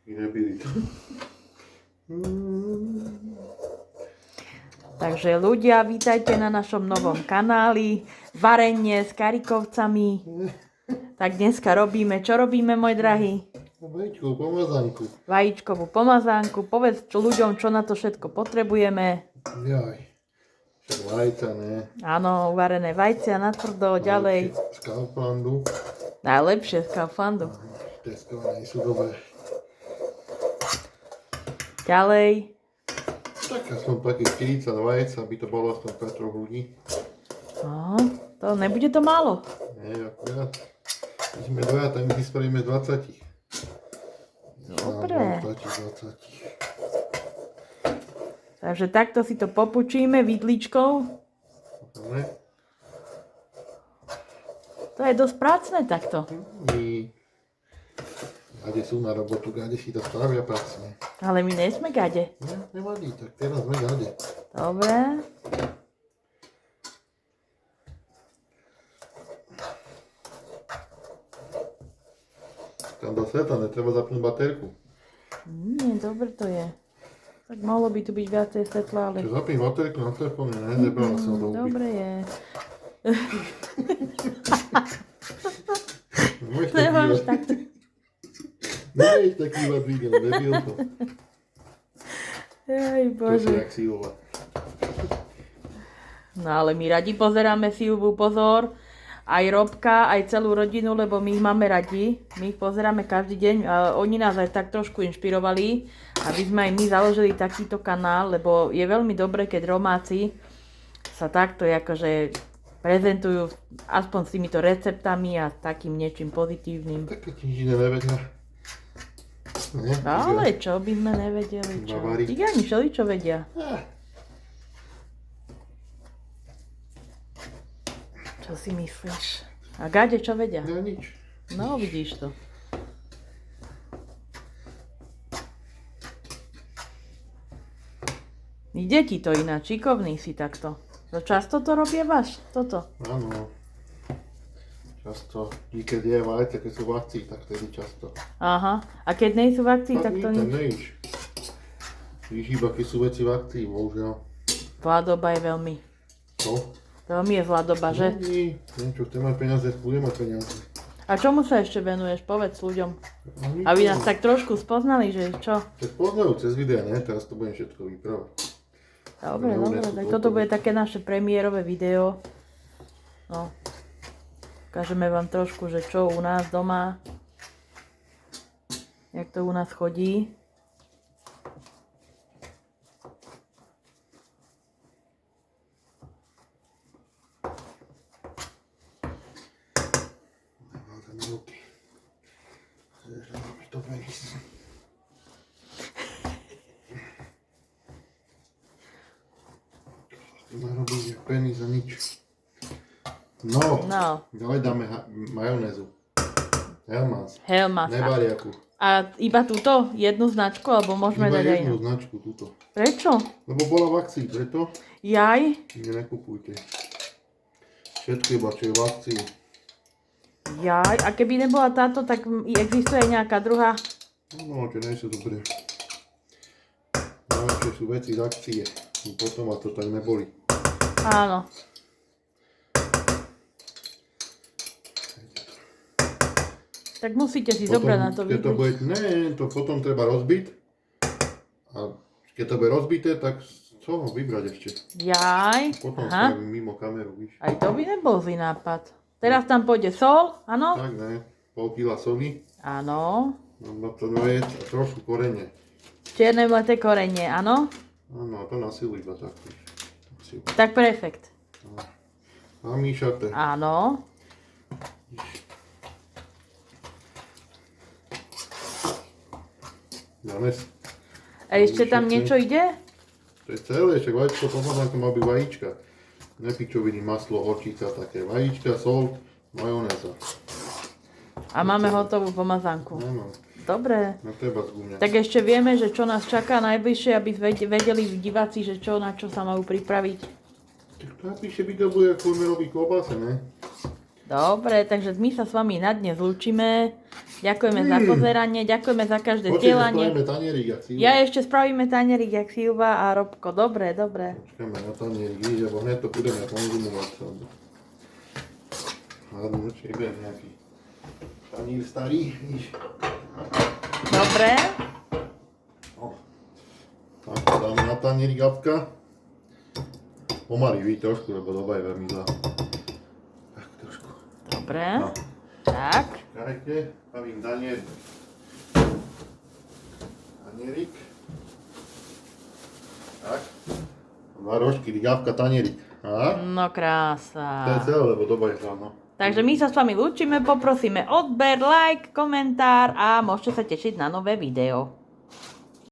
Nebili to. Takže ľudia, vítajte na našom novom kanáli. Varenie s karikovcami. Tak dneska robíme, čo robíme, môj drahý? Vajíčkovú pomazánku. Vajíčkovú pomazánku. Povedz ľuďom, čo na to všetko potrebujeme. Jaj. Však vajca, ne? Áno, uvarené vajcia na tvrdo, ďalej. Z Kauflandu. Najlepšie z Kauflandu. Teskované sú dobré. Ďalej. Tak aspoň takých 40 vajec, aby to bolo aspoň pre 3 ľudí. No, to nebude to málo. Nie, akurát. My sme dvaja, tak my si spravíme 20. Dobre. 20. Takže takto si to popučíme vidličkou. Dobre. To je dosť prácne takto. Gade sú na robotu, gade si to spravia pracne. Ale my nie sme gade. Nevadí, tak teraz sme gade. Dobre. Tam do sveta netreba zapnúť baterku. Nie, dobre to je. Tak mohlo by tu byť viacej svetla, ale... Čo zapni baterku na telefóne, ne? Nebrala som do huby. Dobre je. Nemáš takto. Nemáš taký video, nebyl to. Jaj, To si Bože. jak Silva. No ale my radi pozeráme Silvu, pozor. Aj Robka, aj celú rodinu, lebo my ich máme radi. My ich pozeráme každý deň. A oni nás aj tak trošku inšpirovali, aby sme aj my založili takýto kanál, lebo je veľmi dobre, keď romáci sa takto akože prezentujú aspoň s týmito receptami a takým niečím pozitívnym. Tak keď nič iné nevedia. Nie? Ale čo by sme nevedeli, čo? Bavári. Cigáni všeličo vedia. Čo si myslíš? A gade čo vedia? Ja nič. No, vidíš to. Ide ti to ináč, šikovný si takto. To často to robievaš? Toto? Áno. Často. I keď je vajce, keď sú v akcii, tak vtedy často. Aha. A keď nejsú v akcii, tak to nič. nič. Nejíš. Víš iba, keď sú veci v akcii, bohužiaľ. Zlá doba je veľmi. Čo? Veľmi je zlá doba, že? Nie, čo, chce mať peniaze, bude mať peniaze. A čomu sa ešte venuješ? Povedz ľuďom. A nič. Aby nás tak trošku spoznali, že čo? Keď poznajú cez videa, ne? Teraz to budem všetko vyprávať. Dobre, No, dobre, sú tak to toto úplne. bude také naše premiérové video. No. Ukážeme vám trošku, že čo u nás doma. Jak to u nás chodí. Nevládam ruky. Zežrala mi to penis. Narobí jak penis a nič. No, No, ďalej dáme majonézu. Helmans. Helmas. Nebariaku. A iba túto jednu značku, alebo môžeme Iba dať aj jednu inú? značku, túto. Prečo? Lebo bola v akcii, preto Jaj? ju nekupujte. Všetko iba, čo je v akcii. Jaj? A keby nebola táto, tak existuje aj nejaká druhá? No, čo nie sú dobré. Najlepšie sú veci z akcie. Potom vás to tak neboli. Áno. Tak musíte si zobrať na to keď to vidieť. bude, ne, to potom treba rozbiť. A keď to bude rozbité, tak čo vybrať ešte? Jaj? Potom Aha. spravím mimo kameru, víš. Aj to by nebol zlý nápad. Teraz tam pôjde sol, áno? Tak ne, pol kila soli, Áno. no to vajec a trošku korene. Čierne mleté korenie, áno? Áno, a to na silu iba tak. Tak perfekt. A míšate. Áno. Zanes. A ešte tam niečo ide? To je celé, však vajíčko pomazánka má byť vajíčka. Nepičoviny, maslo, horčica, také vajíčka, sol, majonéza. A máme hotovú pomazánku. Áno, Dobre. na teba z guňa. Tak ešte vieme, že čo nás čaká najbližšie, aby vedeli diváci, že čo, na čo sa majú pripraviť. Tak to napíše video bude, ako budeme robiť klobáse, ne? Dobre, takže my sa s vami na dnes lúčime. Ďakujeme za pozeranie, ďakujeme za každé Počkaj, zdieľanie. spravíme tanierik, jak Silva. Ja ešte spravíme tanierik, jak Silva a Robko. Dobre, dobre. Počkáme na tanierik, víš, lebo hneď to budeme konzumovať. Hľadám, či bude nejaký tanír starý, víš. Dobre. No. Tak to dáme na tanierik, Gabka. Pomaly, víš, trošku, lebo doba je veľmi zlá. Tak, trošku. Dobre. No. Tak. Čakajte, stavím tanierik. Tanierik. Tak. Dva rožky, Gabka, tanierik. Tak. No To je krása. celé, lebo doba je zlá, no. Takže my sa s vami lúčime, poprosíme odber, like, komentár a môžete sa tešiť na nové video.